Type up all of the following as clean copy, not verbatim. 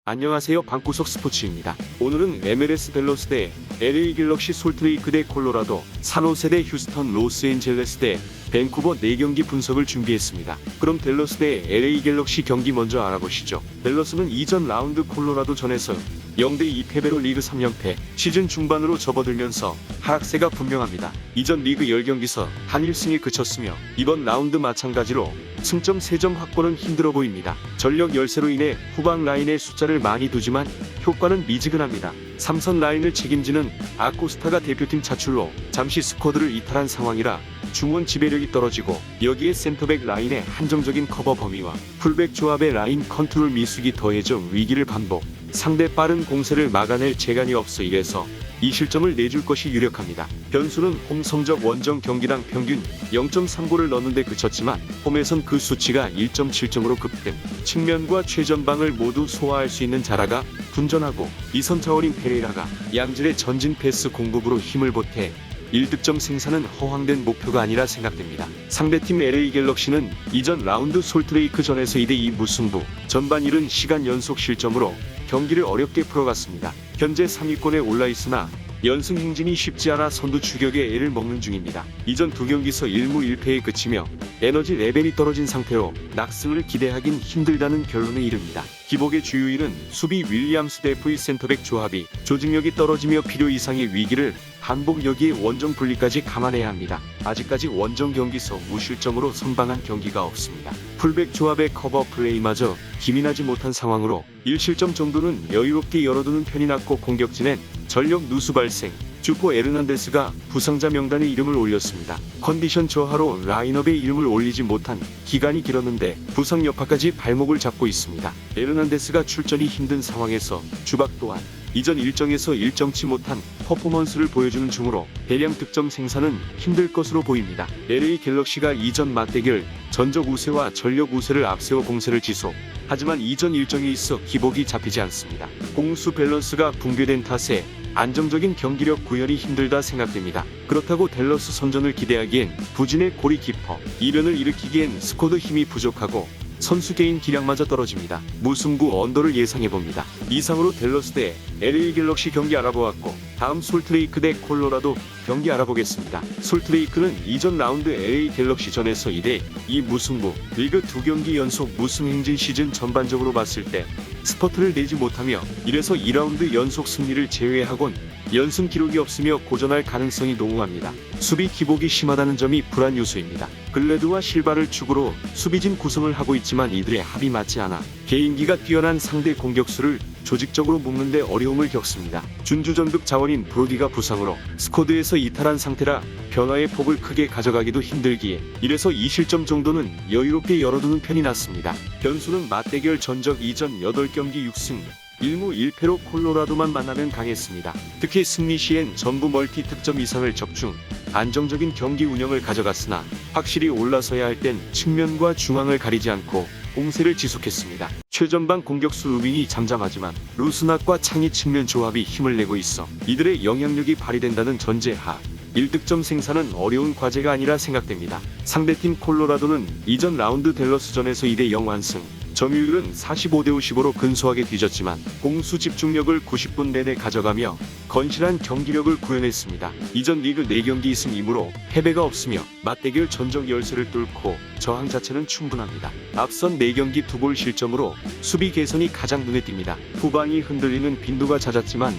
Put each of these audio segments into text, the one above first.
안녕하세요. 방구석 스포츠입니다. 오늘은 MLS 댈러스 대 LA 갤럭시 솔트레이크 대 콜로라도, 산호세 대 휴스턴 로스앤젤레스 대 밴쿠버 4경기 분석을 준비했습니다. 그럼 댈러스 대 LA 갤럭시 경기 먼저 알아보시죠. 댈러스는 이전 라운드 콜로라도전에서 0대2 패배로 리그 3연패, 시즌 중반으로 접어들면서 하락세가 분명합니다. 이전 리그 10경기서 단 1승에 그쳤으며 이번 라운드 마찬가지로 승점 3점 확보는 힘들어 보입니다. 전력 열세로 인해 후방 라인에 숫자를 많이 두지만 효과는 미지근합니다. 삼선 라인을 책임지는 아코스타가 대표팀 차출로 잠시 스쿼드를 이탈한 상황이라 중원 지배력이 떨어지고, 여기에 센터백 라인의 한정적인 커버 범위와 풀백 조합의 라인 컨트롤 미숙이 더해져 위기를 반복, 상대 빠른 공세를 막아낼 재간이 없어 이래서 이 실점을 내줄 것이 유력합니다. 변수는 홈 성적, 원정 경기당 평균 0.3골을 넣는데 그쳤지만 홈에선 그 수치가 1.7점으로 급등, 측면과 최전방을 모두 소화할 수 있는 자라가 분전하고 이선 타워링 페레이라가 양질의 전진 패스 공급으로 힘을 보태 1득점 생산은 허황된 목표가 아니라 생각됩니다. 상대팀 LA 갤럭시는 이전 라운드 솔트레이크전에서 2대2 무승부, 전반 1시간 연속 실점으로 경기를 어렵게 풀어갔습니다. 현재 3위권에 올라있으나 연승 행진이 쉽지 않아 선두 추격에 애를 먹는 중입니다. 이전 2경기서 1무 1패에 그치며 에너지 레벨이 떨어진 상태로 낙승을 기대하긴 힘들다는 결론에 이릅니다. 기복의 주요일은 수비 윌리엄스 대프의 센터백 조합이 조직력이 떨어지며 필요 이상의 위기를 반복, 여기에 원정 분리까지 감안해야 합니다. 아직까지 원정 경기서 무실점으로 선방한 경기가 없습니다. 풀백 조합의 커버 플레이마저 기민하지 못한 상황으로 1실점 정도는 여유롭게 열어두는 편이 낫고, 공격진엔 전력 누수 발생, 주포 에르난데스가 부상자 명단에 이름을 올렸습니다. 컨디션 저하로 라인업에 이름을 올리지 못한 기간이 길었는데 부상 여파까지 발목을 잡고 있습니다. 에르난데스가 출전이 힘든 상황에서 주박 또한 이전 일정에서 일정치 못한 퍼포먼스를 보여주는 중으로 대량 득점 생산은 힘들 것으로 보입니다. LA 갤럭시가 이전 맞대결 전적 우세와 전력 우세를 앞세워 공세를 지속, 하지만 이전 일정에 있어 기복이 잡히지 않습니다. 공수 밸런스가 붕괴된 탓에 안정적인 경기력 구현이 힘들다 생각됩니다. 그렇다고 댈러스 선전을 기대하기엔 부진의 골이 깊어 이변을 일으키기엔 스쿼드 힘이 부족하고 선수 개인 기량마저 떨어집니다. 무승부 언더를 예상해봅니다. 이상으로 댈러스 대 LA 갤럭시 경기 알아보았고, 다음 솔트레이크 대 콜로라도 경기 알아보겠습니다. 솔트레이크는 이전 라운드 LA 갤럭시 전에서 2대2 무승부, 리그 2경기 연속 무승 행진, 시즌 전반적으로 봤을 때 스퍼트를 내지 못하며 이래서 2라운드 연속 승리를 제외하곤 연승 기록이 없으며 고전할 가능성이 농후합니다. 수비 기복이 심하다는 점이 불안 요소입니다. 글래드와 실바를 축으로 수비진 구성을 하고 있지만 이들의 합이 맞지 않아 개인기가 뛰어난 상대 공격수를 조직적으로 묶는데 어려움을 겪습니다. 준주전급 자원인 브로디가 부상으로 스쿼드에서 이탈한 상태라 변화의 폭을 크게 가져가기도 힘들기에 이래서 2실점 정도는 여유롭게 열어두는 편이 낫습니다. 변수는 맞대결 전적 이전 8경기 6승 1무 1패로 콜로라도만 만나면 강했습니다. 특히 승리 시엔 전부 멀티 득점 이상을 적중, 안정적인 경기 운영을 가져갔으나 확실히 올라서야 할 땐 측면과 중앙을 가리지 않고 공세를 지속했습니다. 최전방 공격수 루빙이 잠잠하지만 루스낙과 창희 측면 조합이 힘을 내고 있어 이들의 영향력이 발휘된다는 전제하 1득점 생산은 어려운 과제가 아니라 생각됩니다. 상대팀 콜로라도는 이전 라운드 댈러스전에서 2대0 완승, 점유율은 45대55로 근소하게 뒤졌지만 공수 집중력을 90분 내내 가져가며 건실한 경기력을 구현했습니다. 이전 리그 4경기 2승 2무로 패배가 없으며 맞대결 전적 열세를 뚫고 저항 자체는 충분합니다. 앞선 4경기 2골 실점으로 수비 개선이 가장 눈에 띕니다. 후방이 흔들리는 빈도가 잦았지만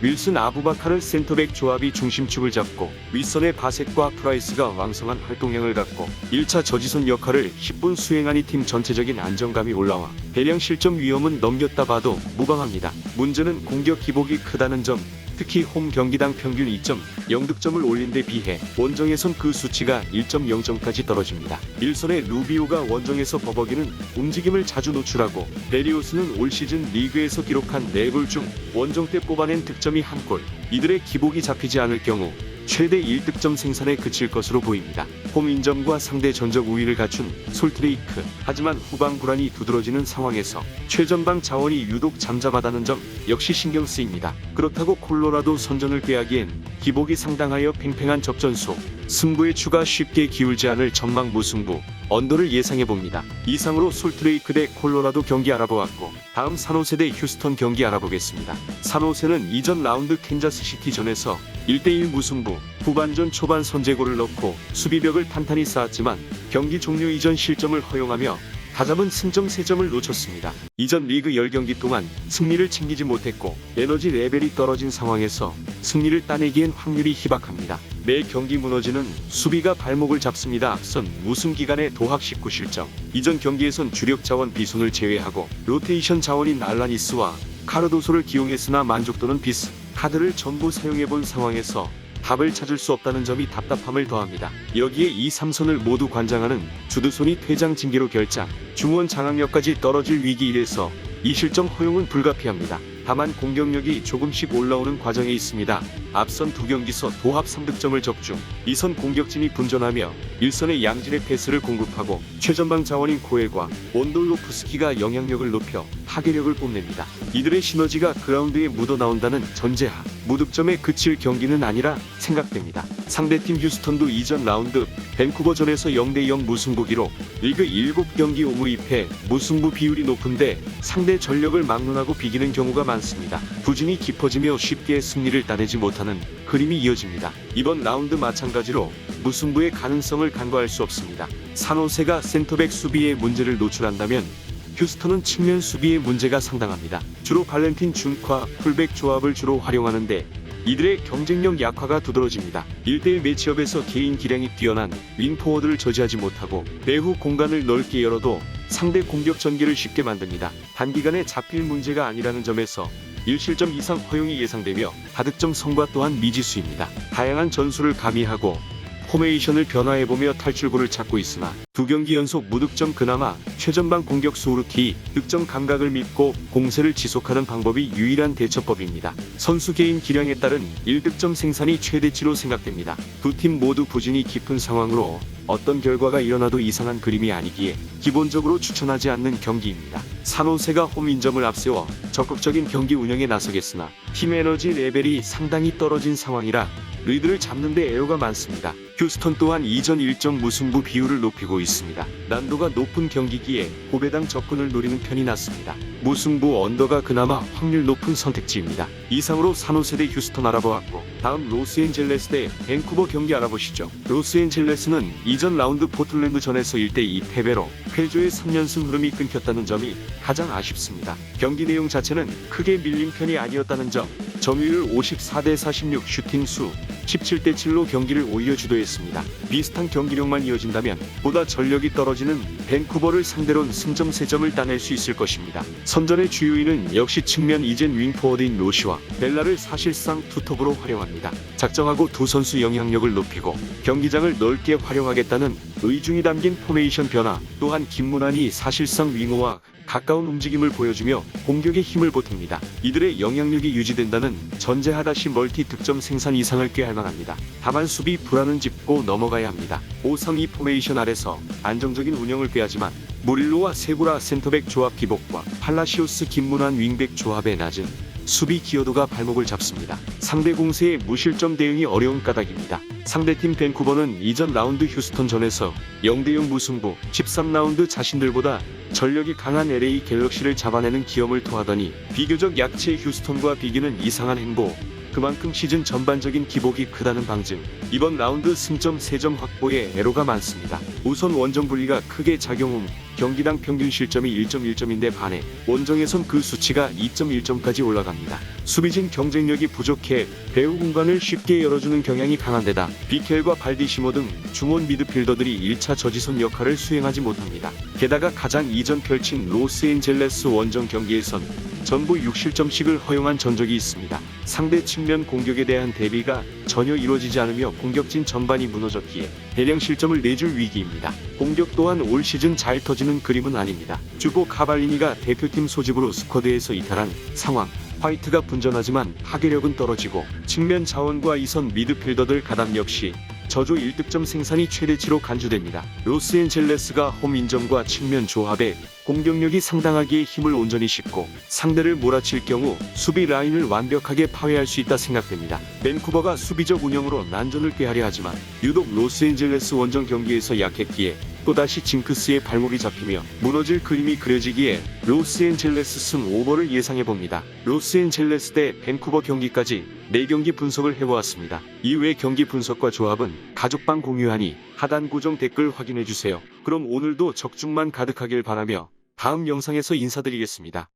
윌슨 아부바카르 센터백 조합이 중심축을 잡고 윗선의 바셋과 프라이스가 왕성한 활동량을 갖고 1차 저지선 역할을 10분 수행하니 팀 전체적인 안정감이 올라와 대량 실점 위험은 넘겼다 봐도 무방합니다. 문제는 공격 기복이 크다는 점, 특히 홈 경기당 평균 2.0득점을 올린 데 비해 원정에선 그 수치가 1.0점까지 떨어집니다. 일선의 루비오가 원정에서 버벅이는 움직임을 자주 노출하고, 베리오스는 올 시즌 리그에서 기록한 4골 중 원정 때 뽑아낸 득점이 1골, 이들의 기복이 잡히지 않을 경우 최대 1득점 생산에 그칠 것으로 보입니다. 홈 인점과 상대 전적 우위를 갖춘 솔트레이크, 하지만 후방 불안이 두드러지는 상황에서 최전방 자원이 유독 잠잠하다는 점 역시 신경 쓰입니다. 그렇다고 콜로라도 선전을 꾀하기엔 기복이 상당하여 팽팽한 접전속, 승부의 추가 쉽게 기울지 않을 전망 무승부 언더를 예상해봅니다. 이상으로 솔트레이크 대 콜로라도 경기 알아보았고 다음 산호세 대 휴스턴 경기 알아보겠습니다. 산호세는 이전 라운드 캔자스시티전에서 1대1 무승부, 후반전 초반 선제골을 넣고 수비벽을 탄탄히 쌓았지만 경기 종료 이전 실점을 허용하며 다잡은 승점 3점을 놓쳤습니다. 이전 리그 10경기 동안 승리를 챙기지 못했고 에너지 레벨이 떨어진 상황에서 승리를 따내기엔 확률이 희박합니다. 매 경기 무너지는 수비가 발목을 잡습니다. 앞선 우승 기간의 도합 19실점. 이전 경기에선 주력 자원 비손을 제외하고 로테이션 자원인 알라니스와 카르도소를 기용했으나 만족도는 비슷. 카드를 전부 사용해본 상황에서 답을 찾을 수 없다는 점이 답답함을 더합니다. 여기에 이 3선을 모두 관장하는 주드손이 퇴장 징계로 결장, 중원 장악력까지 떨어질 위기이래서 이 실점 허용은 불가피합니다. 다만 공격력이 조금씩 올라오는 과정에 있습니다. 앞선 두 경기서 도합 3득점을 적중, 2선 공격진이 분전하며 1선의 양질의 패스를 공급하고 최전방 자원인 코엘과 원돌로프스키가 영향력을 높여 파괴력을 뽐냅니다. 이들의 시너지가 그라운드에 묻어나온다는 전제하 무득점에 그칠 경기는 아니라 생각됩니다. 상대팀 휴스턴도 이전 라운드 밴쿠버전에서 0대0 무승부 기록, 리그 7경기 5무입해 무승부 비율이 높은데 상대 전력을 막론하고 비기는 경우가 많습니다. 부진이 깊어지며 쉽게 승리를 따내지 못하는 그림이 이어집니다. 이번 라운드 마찬가지로 무승부의 가능성을 간과할 수 없습니다. 산호세가 센터백 수비에 문제를 노출한다면 휴스턴은 측면 수비의 문제가 상당합니다. 주로 발렌틴 준과 풀백 조합을 주로 활용하는데 이들의 경쟁력 약화가 두드러집니다. 1대1 매치업에서 개인 기량이 뛰어난 윙포워드를 저지하지 못하고 배후 공간을 넓게 열어도 상대 공격 전개를 쉽게 만듭니다. 단기간에 잡힐 문제가 아니라는 점에서 1실점 이상 허용이 예상되며 다득점 성과 또한 미지수입니다. 다양한 전술을 가미하고 포메이션을 변화해보며 탈출구를 찾고 있으나 두 경기 연속 무득점. 그나마 최전방 공격수 우르키 득점 감각을 믿고 공세를 지속하는 방법이 유일한 대처법입니다. 선수 개인 기량에 따른 1득점 생산이 최대치로 생각됩니다. 두 팀 모두 부진이 깊은 상황으로 어떤 결과가 일어나도 이상한 그림이 아니기에 기본적으로 추천하지 않는 경기입니다. 산호세가 홈인점을 앞세워 적극적인 경기 운영에 나서겠으나 팀 에너지 레벨이 상당히 떨어진 상황이라 리드를 잡는데 애로가 많습니다. 휴스턴 또한 이전 일정 무승부 비율을 높이고 있습니다. 난도가 높은 경기기에 고배당 접근을 노리는 편이 낫습니다. 무승부 언더가 그나마 확률 높은 선택지입니다. 이상으로 산호세 대 휴스턴 알아보았고 다음 로스앤젤레스 대 밴쿠버 경기 알아보시죠. 로스앤젤레스는 이전 라운드 포틀랜드전에서 1대2 패배로 패조의 3연승 흐름이 끊겼다는 점이 가장 아쉽습니다. 경기 내용 자체는 크게 밀린 편이 아니었다는 점, 점유율 54대 46, 슈팅 수 17대7로 경기를 오히려 주도했습니다. 비슷한 경기력만 이어진다면 보다 전력이 떨어지는 밴쿠버를 상대로는 승점 3점을 따낼 수 있을 것입니다. 선전의 주요인은 역시 측면 이젠 윙포워드인 로시와 벨라를 사실상 투톱으로 활용합니다. 작정하고 두 선수 영향력을 높이고 경기장을 넓게 활용하겠다는 의중이 담긴 포메이션 변화, 또한 김문환이 사실상 윙어와 가까운 움직임을 보여주며 공격에 힘을 보탭니다. 이들의 영향력이 유지된다는 전제하다시 멀티 득점 생산 이상을 꾀할 만합니다. 다만 수비 불안은 짚고 넘어가야 합니다. 5-3-2 포메이션 아래서 안정적인 운영을 꾀하지만 무릴로와 세구라 센터백 조합 기복과 팔라시오스 김문환 윙백 조합의 낮은 수비 기여도가 발목을 잡습니다. 상대 공세에 무실점 대응이 어려운 까닭입니다. 상대팀 밴쿠버는 이전 라운드 휴스턴전에서 0대0 무승부, 13라운드 자신들보다 전력이 강한 LA 갤럭시를 잡아내는 기염을 토하더니 비교적 약체 휴스턴과 비기는 이상한 행보, 그만큼 시즌 전반적인 기복이 크다는 방증. 이번 라운드 승점 3점 확보에 애로가 많습니다. 우선 원정 분리가 크게 작용 후 경기당 평균 실점이 1.1점인데 반해 원정에선 그 수치가 2.1점까지 올라갑니다. 수비진 경쟁력이 부족해 배후 공간을 쉽게 열어주는 경향이 강한 데다 비켈과 발디시모 등 중원 미드필더들이 1차 저지선 역할을 수행하지 못합니다. 게다가 가장 이전 펼친 로스앤젤레스 원정 경기에선 전부 6실점씩을 허용한 전적이 있습니다. 상대 측면 공격에 대한 대비가 전혀 이루어지지 않으며 공격진 전반이 무너졌기에 대량 실점을 내줄 위기입니다. 공격 또한 올 시즌 잘 터지는 그림은 아닙니다. 주보 카발리니가 대표팀 소집으로 스쿼드에서 이탈한 상황. 화이트가 분전하지만 파괴력은 떨어지고 측면 자원과 이선 미드필더들 가담 역시 저조 1득점 생산이 최대치로 간주됩니다. 로스앤젤레스가 홈 인점과 측면 조합에 공격력이 상당하기에 힘을 온전히 싣고 상대를 몰아칠 경우 수비 라인을 완벽하게 파괴할 수 있다 생각됩니다. 밴쿠버가 수비적 운영으로 난전을 꾀하려 하지만 유독 로스앤젤레스 원정 경기에서 약했기에 또다시 징크스의 발목이 잡히며 무너질 그림이 그려지기에 로스앤젤레스 승 오버를 예상해봅니다. 로스앤젤레스 대 밴쿠버 경기까지 4경기 분석을 해보았습니다. 이외의 경기 분석과 조합은 가족방 공유하니 하단 고정 댓글 확인해주세요. 그럼 오늘도 적중만 가득하길 바라며 다음 영상에서 인사드리겠습니다.